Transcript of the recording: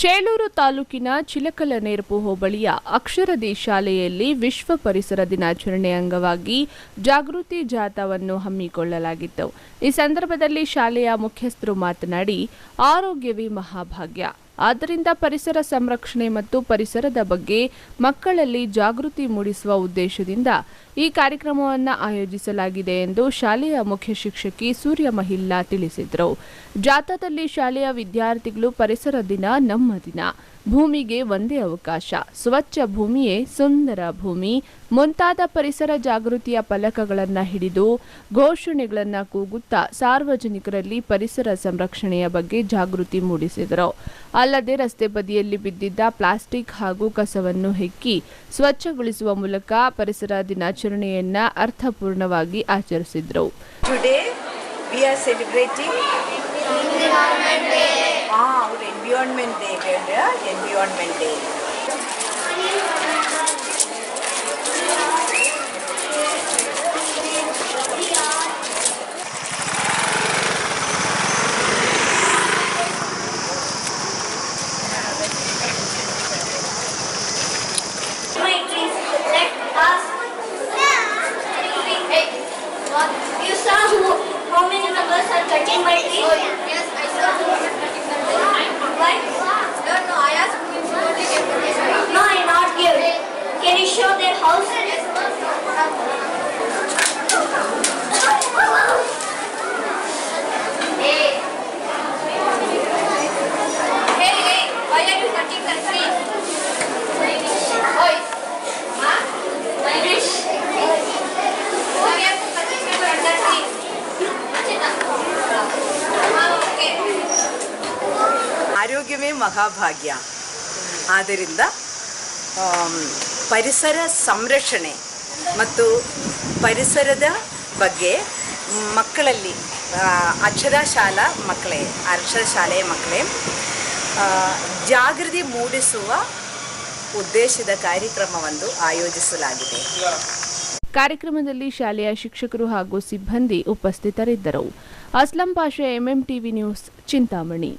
ಚೇಳೂರು ತಾಲೂಕಿನ ಚಿಲಕಲನೇರಪು ಹೋಬಳಿಯ ಅಕ್ಷರದಿ ಶಾಲೆಯಲ್ಲಿ ವಿಶ್ವ ಪರಿಸರ ದಿನಾಚರಣೆ ಅಂಗವಾಗಿ ಜಾಗೃತಿ ಜಾಥಾವನ್ನು ಹಮ್ಮಿಕೊಳ್ಳಲಾಗಿತ್ತು. ಈ ಸಂದರ್ಭದಲ್ಲಿ ಶಾಲೆಯ ಮುಖ್ಯಸ್ಥರು ಮಾತನಾಡಿ, ಆರೋಗ್ಯವೇ ಮಹಾಭಾಗ್ಯ. ಆದ್ದರಿಂದ ಪರಿಸರ ಸಂರಕ್ಷಣೆ ಮತ್ತು ಪರಿಸರದ ಬಗ್ಗೆ ಮಕ್ಕಳಲ್ಲಿ ಜಾಗೃತಿ ಮೂಡಿಸುವ ಉದ್ದೇಶದಿಂದ ಈ ಕಾರ್ಯಕ್ರಮವನ್ನು ಆಯೋಜಿಸಲಾಗಿದೆ ಎಂದು ಶಾಲೆಯ ಮುಖ್ಯ ಶಿಕ್ಷಕಿ ಸೂರ್ಯ ಮಹಿಲ್ಲಾ ತಿಳಿಸಿದರು. ಜಾಥಾದಲ್ಲಿ ಶಾಲೆಯ ವಿದ್ಯಾರ್ಥಿಗಳು ಪರಿಸರ ದಿನ ನಮ್ಮ ದಿನ, ಭೂಮಿಗೆ ಒಂದೇ ಅವಕಾಶ, ಸ್ವಚ್ಛ ಭೂಮಿಯೇ ಸುಂದರ ಭೂಮಿ ಮುಂತಾದ ಪರಿಸರ ಜಾಗೃತಿಯ ಫಲಕಗಳನ್ನು ಹಿಡಿದು ಘೋಷಣೆಗಳನ್ನು ಕೂಗುತ್ತಾ ಸಾರ್ವಜನಿಕರಲ್ಲಿ ಪರಿಸರ ಸಂರಕ್ಷಣೆಯ ಬಗ್ಗೆ ಜಾಗೃತಿ ಮೂಡಿಸಿದರು. ಅಲ್ಲದೆ ರಸ್ತೆ ಬದಿಯಲ್ಲಿ ಬಿದ್ದಿದ್ದ ಪ್ಲಾಸ್ಟಿಕ್ ಹಾಗೂ ಕಸವನ್ನು ಹೆಕ್ಕಿ ಸ್ವಚ್ಛಗೊಳಿಸುವ ಮೂಲಕ ಪರಿಸರ ದಿನಾಚರಣೆಯನ್ನ ಅರ್ಥಪೂರ್ಣವಾಗಿ ಆಚರಿಸಿದರು. Environment Day. You saw how many numbers are 13 by 3? Oh, yeah. Yes, I saw 13 by 3. No, I asked you to No, I not give. Can you show their house? Hey, why are you cutting the tree? Boys, huh? Irish. Why are you cutting the tree? ಆರೋಗ್ಯವೇ ಮಹಾಭಾಗ್ಯ. ಆದ್ದರಿಂದ ಪರಿಸರ ಸಂರಕ್ಷಣೆ ಮತ್ತು ಪರಿಸರದ ಬಗ್ಗೆ ಮಕ್ಕಳಲ್ಲಿ ಅಕ್ಷರಶಾಲೆಯ ಮಕ್ಕಳೇ ಜಾಗೃತಿ ಮೂಡಿಸುವ ಉದ್ದೇಶದ ಕಾರ್ಯಕ್ರಮವನ್ನು ಆಯೋಜಿಸಲಾಗಿದೆ. ಕಾರ್ಯಕ್ರಮದಲ್ಲಿ ಶಾಲೆಯ ಶಿಕ್ಷಕರು ಹಾಗೂ ಸಿಬ್ಬಂದಿ ಉಪಸ್ಥಿತರಿದ್ದರು. Aslam Pasha, MMTV news, Chintamani.